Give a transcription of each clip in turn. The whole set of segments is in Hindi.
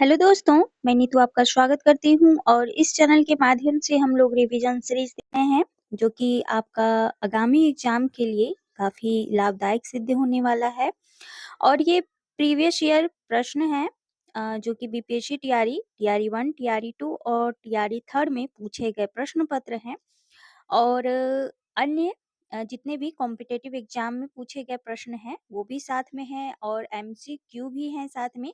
हेलो दोस्तों, मैं नीतू आपका स्वागत करती हूँ और इस चैनल के माध्यम से हम लोग रिवीजन सीरीज देते हैं जो कि आपका आगामी एग्जाम के लिए काफ़ी लाभदायक सिद्ध होने वाला है। और ये प्रीवियस ईयर प्रश्न है जो कि बीपीएससी टीआरई, टीआरई 1, टीआरई 2 और टीआरई 3 में पूछे गए प्रश्न पत्र हैं। और अन्य जितने भी कॉम्पिटिटिव एग्जाम में पूछे गए प्रश्न हैं वो भी साथ में हैं और एमसीक्यू भी हैं साथ में,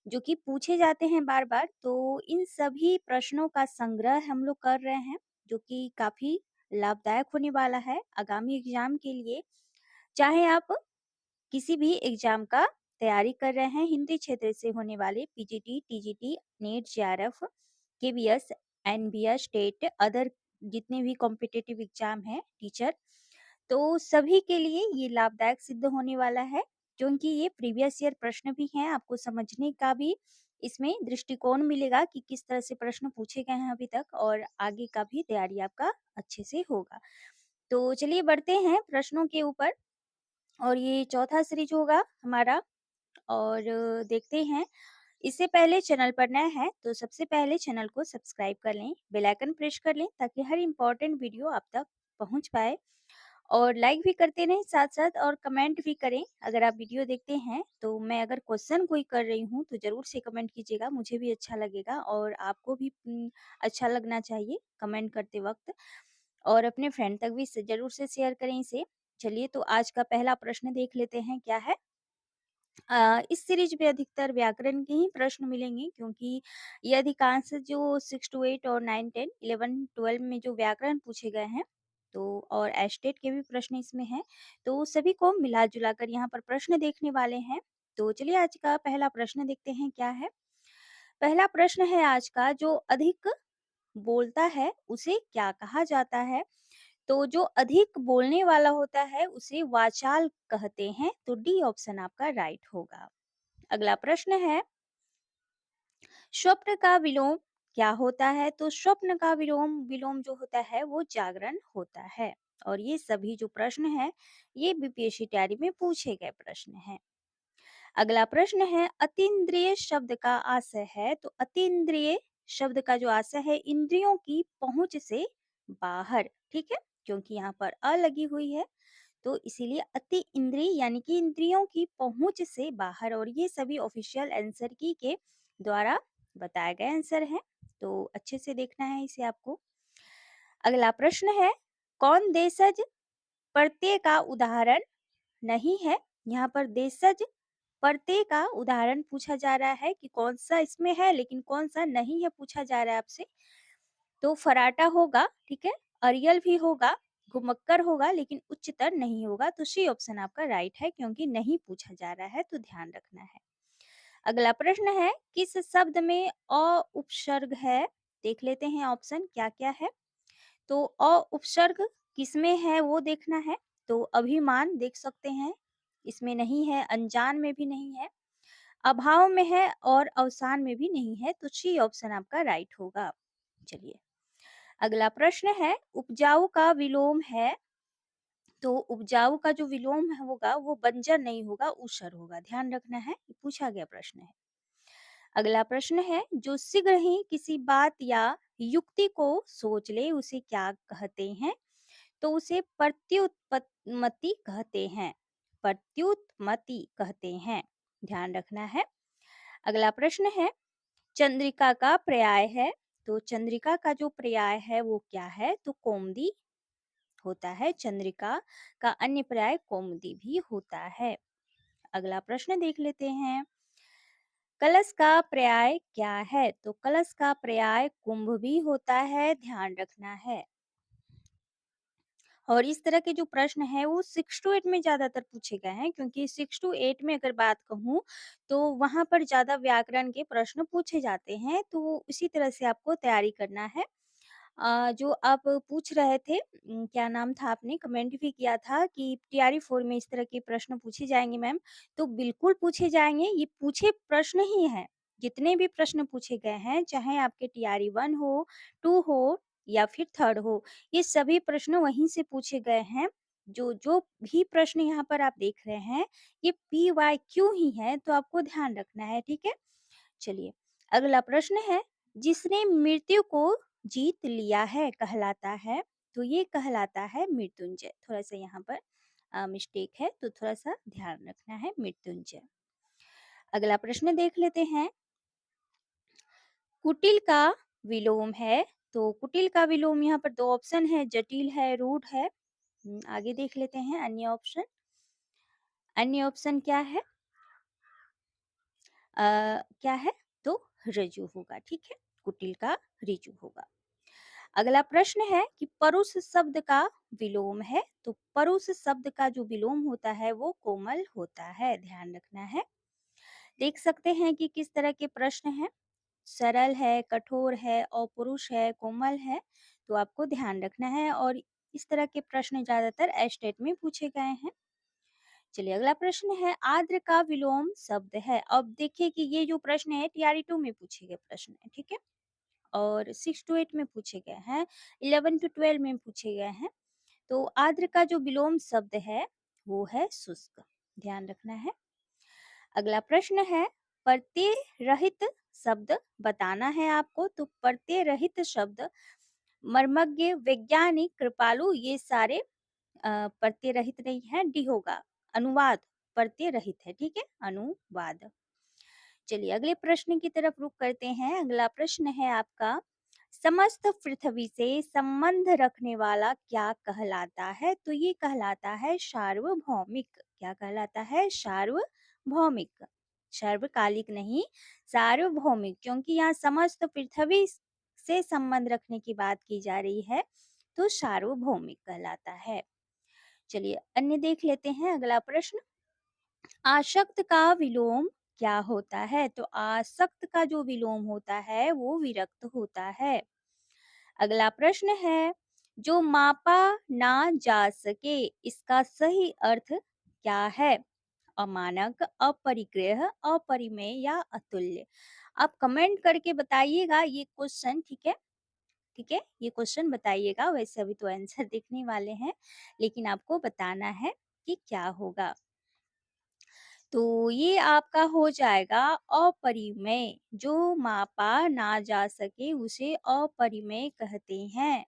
जो कि पूछे जाते हैं बार-बार। तो इन सभी प्रश्नों का संग्रह हम लोग कर रहे हैं, जो कि काफ़ी लाभदायक होने वाला है आगामी एग्ज़ाम के लिए। चाहे आप किसी भी एग्ज़ाम का तैयारी कर रहे हैं, हिंदी क्षेत्र से होने वाले PGT, TGT, NET, JRF, KVS, NBS, TET, other जितने भी कॉम्पिटिटिव एग्ज़ाम हैं, टीचर, तो सभी के लिए ये लाभदायक सिद्ध होने वाला है, क्योंकि ये प्रीवियस ईयर प्रश्न भी हैं। आपको समझने का भी इसमें दृष्टिकोण मिलेगा कि किस तरह से प्रश्न पूछे गए हैं अभी तक, और आगे का भी तैयारी आपका अच्छे से होगा। तो चलिए बढ़ते हैं प्रश्नों के ऊपर, और ये चौथा सीरीज होगा हमारा। और देखते हैं। इससे पहले चैनल पर नए हैं तो सबसे पहले चैनल को सब्सक्राइब कर लें, बेल आइकन प्रेस कर लें ताकि हर इम्पोर्टेंट वीडियो आप तक पहुंच पाए। और लाइक भी करते रहें साथ-साथ, और कमेंट भी करें। अगर आप वीडियो देखते हैं तो मैं अगर क्वेश्चन कोई कर रही हूँ तो ज़रूर से कमेंट कीजिएगा, मुझे भी अच्छा लगेगा और आपको भी अच्छा लगना चाहिए कमेंट करते वक़्त। और अपने फ्रेंड तक भी ज़रूर से शेयर करें इसे। चलिए तो आज का पहला प्रश्न देख लेते हैं क्या है। इस सीरीज में अधिकतर व्याकरण के ही प्रश्न मिलेंगे, क्योंकि ये अधिकांश जो 6 टू 8 और 9, 10, 11, 12 में जो व्याकरण पूछे गए हैं, तो और एस्टेट के भी प्रश्न इसमें हैं, तो सभी को मिला-जुला कर यहाँ पर प्रश्न देखने वाले हैं। तो चलिए आज का पहला प्रश्न देखते हैं क्या है। पहला प्रश्न है आज का, जो अधिक बोलता है उसे क्या कहा जाता है? तो जो अधिक बोलने वाला होता है उसे वाचाल कहते हैं, तो डी ऑप्शन आपका राइट होगा। अगला प्रश्न है, स्वप्न का विलोम क्या होता है? तो स्वप्न का विलोम विलोम जो होता है वो जागरण होता है। और ये सभी जो प्रश्न है ये बीपीएससी तैयारी में पूछे गए प्रश्न हैं। अगला प्रश्न है, अतीन्द्रिय शब्द का आशय है? तो अतीन्द्रिय शब्द का जो आशय है इंद्रियों की पहुंच से बाहर, ठीक है, क्योंकि यहाँ पर अ लगी हुई है तो इसीलिए अति इंद्रिय यानी कि इंद्रियों की पहुंच से बाहर। और ये सभी ऑफिशियल आंसर की के द्वारा बताए गए आंसर हैं, तो अच्छे से देखना है इसे आपको। अगला प्रश्न है, कौन देशज प्रत्यय का उदाहरण नहीं है? यहाँ पर देशज प्रत्यय का उदाहरण पूछा जा रहा है कि कौन सा इसमें है लेकिन कौन सा नहीं है, पूछा जा रहा है आपसे। तो फराटा होगा, ठीक है, अरियल भी होगा, घुमक्कर होगा, लेकिन उच्चतर नहीं होगा। तो सी ऑप्शन आपका राइट है, क्योंकि नहीं पूछा जा रहा है तो ध्यान रखना है। अगला प्रश्न है, किस शब्द में अ उपसर्ग है? देख लेते हैं ऑप्शन क्या क्या है। तो अ उपसर्ग किसमें है वो देखना है। तो अभिमान देख सकते हैं, इसमें नहीं है, अनजान में भी नहीं है, अभाव में है और अवसान में भी नहीं है। तो सी ऑप्शन आपका राइट होगा। चलिए अगला प्रश्न है, उपजाऊ का विलोम है? तो उपजाऊ का जो विलोम होगा वो बंजर नहीं होगा, ऊसर होगा। ध्यान रखना है, ये पूछा गया प्रश्न है। अगला प्रश्न है, जो शीघ्र ही किसी बात या युक्ति को सोच ले उसे क्या कहते हैं? तो उसे प्रत्युत्पत्ति कहते हैं, प्रत्युत्पत्ति कहते हैं। ध्यान रखना है। अगला प्रश्न है, चंद्रिका का पर्याय है? तो चंद्रिका का जो पर्याय है वो क्या है? तो कौमुदी होता है। चंद्रिका का अन्य पर्याय कौमुदी भी होता है। अगला प्रश्न देख लेते हैं, कलश का पर्याय क्या है? तो कलश का पर्याय कुंभ भी होता है। ध्यान रखना है। और इस तरह के जो प्रश्न है वो 6 टू 8 में ज्यादातर पूछे गए हैं, क्योंकि 6 टू 8 में अगर बात कहूँ तो वहां पर ज्यादा व्याकरण के प्रश्न पूछे जाते हैं। तो इसी तरह से आपको तैयारी करना है। जो आप पूछ रहे थे, क्या नाम था, आपने कमेंट भी किया था कि टीआरई 4 में इस तरह के प्रश्न पूछे जाएंगे मैम। तो बिल्कुल पूछे जाएंगे, ये पूछे प्रश्न ही हैं। जितने भी प्रश्न पूछे गए हैं, चाहे आपके टीआरई 1 हो, 2 हो या फिर 3rd हो, ये सभी प्रश्न वहीं से पूछे गए हैं। जो जो भी प्रश्न यहाँ पर आप देख रहे हैं ये पीवाईक्यू ही है, तो आपको ध्यान रखना है, ठीक है। चलिए, अगला प्रश्न है, जिसने मृत्यु को जीत लिया है कहलाता है, तो ये कहलाता है मृत्युंजय। थोड़ा-सा यहाँ पर मिस्टेक है, तो थोड़ा-सा ध्यान रखना है, मृत्युंजय। अगला प्रश्न देख लेते हैं, कुटिल का विलोम है, तो कुटिल का विलोम यहाँ पर 2 ऑप्शन है, जटिल है, रूढ़ है। आगे देख लेते हैं अन्य ऑप्शन। अन्य ऑप्शन क्या है? क्या है? तो ऋजु होगा, ठीक है? कुटिल का ऋजु होगा। अगला प्रश्न है कि परुष शब्द का विलोम है, तो परुष शब्द का जो विलोम होता है वो कोमल होता है, ध्यान रखना है। देख सकते हैं कि किस तरह के प्रश्न हैं, सरल है, कठोर है, अपरुष है, कोमल है, तो आपको ध्यान रखना है और इस तरह के प्रश्न ज्यादातर एस्टेट में पूछे गए हैं। चलिए अगला प्रश्न है, आर्द्र का विलोम शब्द है। अब देखिए कि ये जो प्रश्न है टीआरई 2 में पूछे गए प्रश्न है, ठीक है? और 6 टू 8 में पूछे गए हैं, 11 टू 12 में पूछे गए हैं। तो आर्द्र का जो विलोम शब्द है वो है शुष्क, ध्यान रखना है। अगला प्रश्न है, प्रत्यय रहित शब्द बताना है आपको, तो प्रत्यय रहित शब्द मर्मज्ञ, वैज्ञानिक, कृपालु, ये सारे प्रत्यय रहित नहीं है, डी होगा। अनुवाद प्रत्यय रहित है, ठीक है? अनुवाद। चलिए अगले प्रश्न की तरफ रुख करते हैं। अगला प्रश्न है आपका, समस्त पृथ्वी से संबंध रखने वाला क्या कहलाता है? तो ये कहलाता है सार्वभौमिक। क्या कहलाता है? सार्वभौमिक, सार्वकालिक नहीं, सार्वभौमिक, क्योंकि यहाँ समस्त पृथ्वी से संबंध रखने की बात की जा रही है, तो सार्वभौमिक कहलाता है। चलिए अन्य देख लेते हैं। अगला प्रश्न, आसक्त का विलोम क्या होता है? तो आसक्त का जो विलोम होता है वो विरक्त होता है। अगला प्रश्न है, जो मापा ना जा सके, इसका सही अर्थ क्या है? अमानक, अपरिग्रह, अपरिमेय या अतुल्य। आप कमेंट करके बताइएगा ये क्वेश्चन, ठीक है? ठीक है, ये क्वेश्चन बताइएगा। वैसे अभी तो आंसर देखने वाले हैं, लेकिन आपको बताना है कि क्या होगा। तो ये आपका हो जाएगा अपरिमेय, जो मापा ना जा सके उसे अपरिमेय कहते हैं।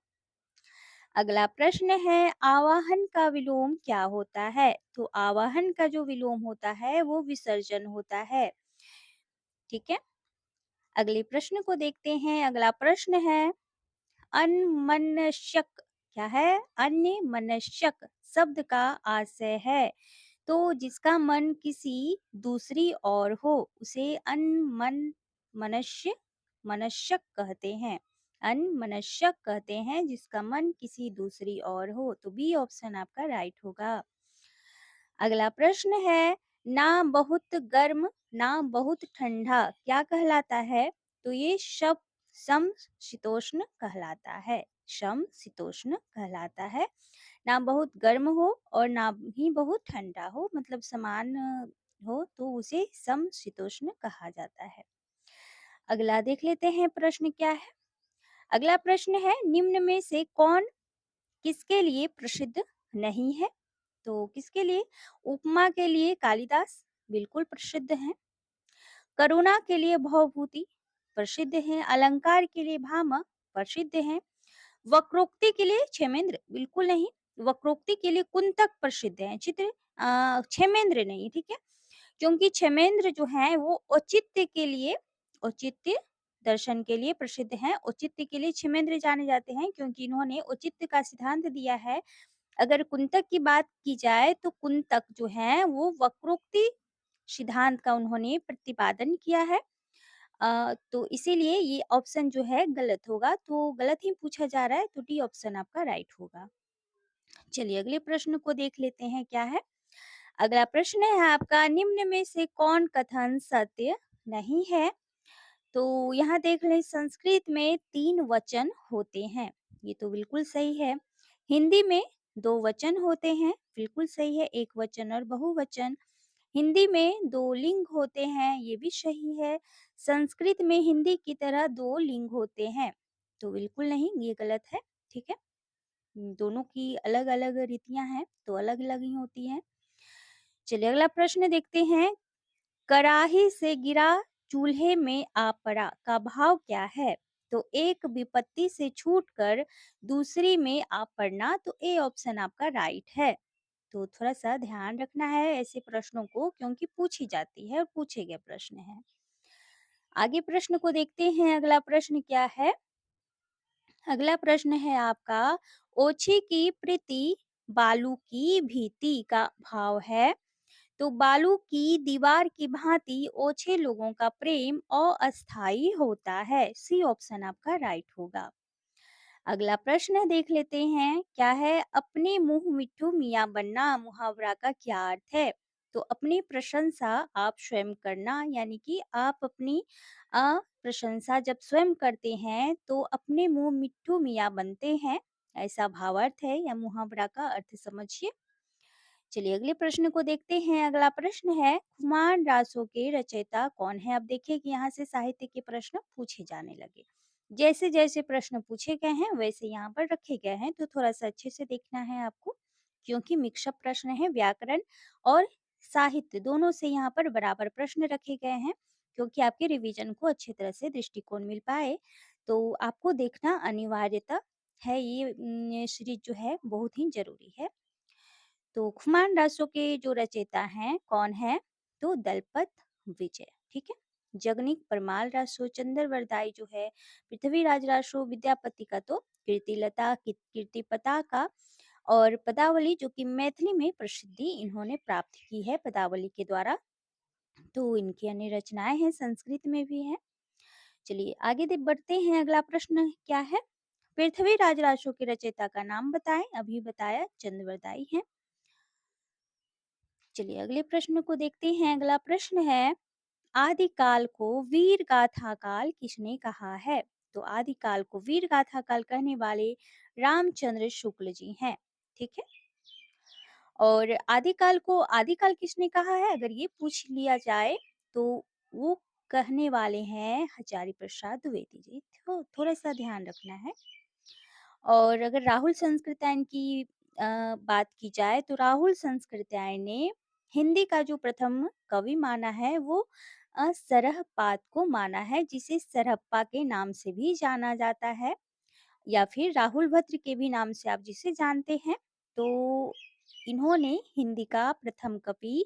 अगला प्रश्न है, आवाहन का विलोम क्या होता है? तो आवाहन का जो विलोम होता है वो विसर्जन होता है, ठीक है? अगले प्रश्न को देखते हैं। अगला प्रश्न है, अनमनस्क क्या है? अन्यमनस्क शब्द का आशय है, तो जिसका मन किसी दूसरी ओर हो उसे मनस्क कहते हैं। अनमनस्क कहते हैं जिसका मन किसी दूसरी ओर हो, तो बी ऑप्शन आपका राइट होगा। अगला प्रश्न है, ना बहुत गर्म ना बहुत ठंडा क्या कहलाता है? तो ये समशीतोष्ण कहलाता है, समशीतोष्ण कहलाता है। ना बहुत गर्म हो और ना ही बहुत ठंडा हो, मतलब समान हो, तो उसे समशीतोष्ण कहा जाता है। अगला देख लेते हैं प्रश्न क्या है। अगला प्रश्न है, निम्न में से कौन किसके लिए प्रसिद्ध नहीं है? तो किसके लिए? उपमा के लिए कालिदास बिल्कुल प्रसिद्ध हैं, करुणा के लिए भवभूति प्रसिद्ध हैं, अलंकार के लिए भामह प्रसिद्ध हैं, वक्रोक्ति के लिए क्षेमेंद्र बिल्कुल नहीं, वक्रोक्ति के लिए कुंतक प्रसिद्ध है, क्षेमेंद्र नहीं, ठीक है? क्योंकि क्षेमेंद्र जो है वो औचित्य के लिए, औचित्य दर्शन के लिए प्रसिद्ध हैं। औचित्य के लिए क्षेमेंद्र जाने जाते हैं क्योंकि इन्होंने औचित्य का सिद्धांत दिया है। अगर कुंतक की बात की जाए तो कुंतक जो है वो वक्रोक्ति सिद्धांत का उन्होंने प्रतिपादन किया है। तो इसीलिए ये ऑप्शन जो है गलत होगा, तो गलत ही पूछा जा रहा है, तो डी ऑप्शन आपका राइट होगा। चलिए अगले प्रश्न को देख लेते हैं क्या है। अगला प्रश्न है आपका, निम्न में से कौन कथन सत्य नहीं है? तो यहाँ देख लें, संस्कृत में 3 वचन होते हैं, ये तो बिल्कुल सही है। हिंदी में 2 वचन होते हैं, बिल्कुल सही है, एक वचन और बहुवचन। हिंदी में 2 लिंग होते हैं, ये भी सही है। संस्कृत में हिंदी की तरह 2 लिंग होते हैं, तो बिल्कुल नहीं, ये गलत है, ठीक है? दोनों की अलग-अलग रीतियां हैं, तो अलग-अलग ही होती हैं। चलिए अगला प्रश्न देखते हैं। कराही से गिरा चूल्हे में आ पड़ा का भाव क्या है? तो एक विपत्ति से छूटकर दूसरी में आ पड़ना, तो ए ऑप्शन आपका राइट है। तो थोड़ा-सा ध्यान रखना है ऐसे प्रश्नों को, क्योंकि पूछी जाती है और पूछे गए प्रश्न हैं। आगे प्रश्न को देखते हैं, अगला प्रश्न क्या है? अगला प्रश्न है आपका, ओछी की प्रीति बालू की भीति का भाव है। तो बालू की दीवार की भांति ओछे लोगों का प्रेम अस्थायी होता है। सी ऑप्शन आपका राइट होगा। अगला प्रश्न देख लेते हैं, क्या है? अपने मुंह मिट्ठू मियाँ बनना मुहावरा का क्या अर्थ है? तो अपनी प्रशंसा आप स्वयं करना, यानी कि आप अपनी प्रशंसा जब स्वयं करते हैं तो अपने मुंह मिट्ठू मियाँ बनते हैं, ऐसा भावार्थ है या मुहावरा का अर्थ समझिए। चलिए अगले प्रश्न को देखते हैं। अगला प्रश्न है, खुमान रासों के रचयिता कौन है? अब देखिए कि यहाँ से साहित्य के प्रश्न पूछे जाने लगे। जैसे जैसे प्रश्न पूछे गए हैं वैसे यहाँ पर रखे गए हैं, तो थोड़ा सा अच्छे से देखना है आपको, क्योंकि मिक्सअप प्रश्न है। व्याकरण और साहित्य दोनों से यहाँ पर बराबर प्रश्न रखे गए हैं, क्योंकि आपके रिवीजन को अच्छी तरह से दृष्टिकोण मिल पाए, तो आपको देखना अनिवार्यता है। ये सीरीज जो है बहुत ही जरूरी है। तो खुमान रासो के जो रचयिता हैं कौन है? तो दलपत विजय, ठीक है। जगनिक परमाल रासो, चंद्रवरदाई जो है, पृथ्वीराज रासो, विद्यापति का तो कीर्तिलता कीर्तिपता का, और पदावली जो कि मैथिली में प्रसिद्धि इन्होंने प्राप्त की है पदावली के द्वारा। तो इनकी अन्य रचनाएं हैं, संस्कृत में भी हैं। चलिए आगे बढ़ते हैं। अगला प्रश्न क्या है? पृथ्वीराज रासो के रचयिता का नाम बताएं। अभी बताया चंद्रवरदाई है। चलिए अगले प्रश्न को देखते हैं। अगला प्रश्न है, आदिकाल को वीर गाथा काल किसने कहा है? तो आदिकाल को वीर गाथा काल कहने वाले रामचंद्र शुक्ल जी हैं, ठीक है। और आदिकाल किसने कहा है, अगर ये पूछ लिया जाए तो वो कहने वाले हैं हजारी प्रसाद द्विवेदी जी। तो थोड़ा सा ध्यान रखना है। और अगर राहुल संस्कृत्यायन की बात की जाए तो राहुल संस्कृत्यायन ने हिंदी का जो प्रथम कवि माना है वो सरहपाद को माना है, जिसे सरहप्पा के नाम से भी जाना जाता है, या फिर राहुल भद्र के भी नाम से आप जिसे जानते हैं। तो इन्होंने हिंदी का प्रथम कवि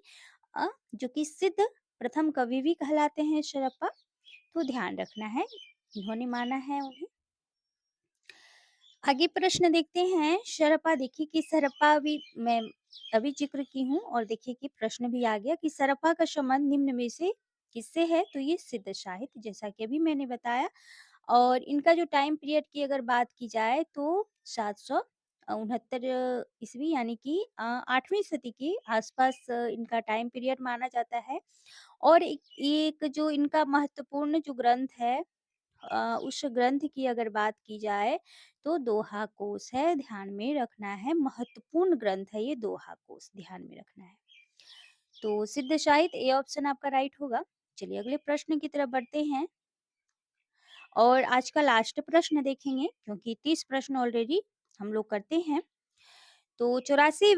जो कि सिद्ध प्रथम कवि भी कहलाते हैं सरहप्पा, तो ध्यान रखना है, इन्होंने माना है उन्हें। आगे प्रश्न देखते हैं। सरहप्पा, देखिए कि सरहप्पा भी मैं अभी जिक्र की हूँ, और देखिए कि प्रश्न भी आ गया कि सरहप्पा का संबंध निम्न में से किससे है? तो ये सिद्ध साहित्य, जैसा कि अभी मैंने बताया। और इनका जो टाइम पीरियड की अगर बात की जाए तो 769 ईस्वी, यानी कि 8वीं सदी के आसपास इनका टाइम पीरियड माना जाता है। और एक जो इनका महत्वपूर्ण जो ग्रंथ है, उस ग्रंथ की अगर बात की जाए तो दोहा कोश है, ध्यान में रखना है। महत्वपूर्ण ग्रंथ है ये दोहा कोश, ध्यान में रखना है। तो सिद्ध साहित्य ए ऑप्शन आपका राइट होगा। चलिए अगले प्रश्न की तरफ बढ़ते हैं, और आज का लास्ट प्रश्न देखेंगे, क्योंकि 30 प्रश्न ऑलरेडी हम लोग करते हैं। तो 84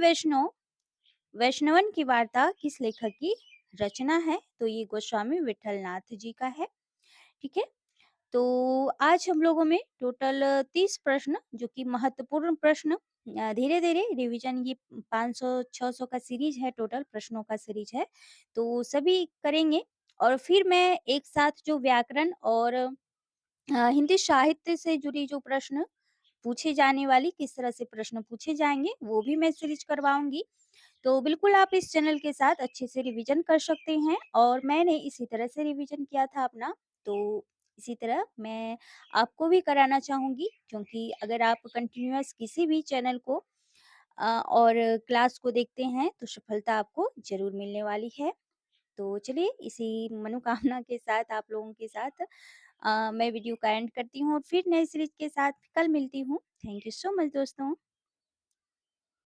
वैष्णवन की वार्ता किस लेखक की रचना है? तो ये गोस्वामी विठलनाथ जी का है, ठीक है। तो आज हम लोगों में टोटल 30 प्रश्न, जो कि महत्वपूर्ण प्रश्न, धीरे धीरे रिवीजन, ये 500-600 का सीरीज है, टोटल प्रश्नों का सीरीज है, तो सभी करेंगे। और फिर मैं एक साथ जो व्याकरण और हिंदी साहित्य से जुड़ी जो प्रश्न पूछे जाने वाली, किस तरह से प्रश्न पूछे जाएंगे, वो भी मैं सीरीज करवाऊंगी। तो बिल्कुल आप इस चैनल के साथ अच्छे से रिवीजन कर सकते हैं, और मैंने इसी तरह से रिवीजन किया था अपना, तो इसी तरह मैं आपको भी कराना चाहूंगी, क्योंकि अगर आप कंटिन्यूअस किसी भी चैनल को और क्लास को देखते हैं तो सफलता आपको जरूर मिलने वाली है। तो चलिए इसी मनोकामना के साथ आप लोगों के साथ मैं वीडियो का एंड करती हूँ, और फिर नई सीरीज के साथ कल मिलती हूँ। थैंक यू सो मच दोस्तों।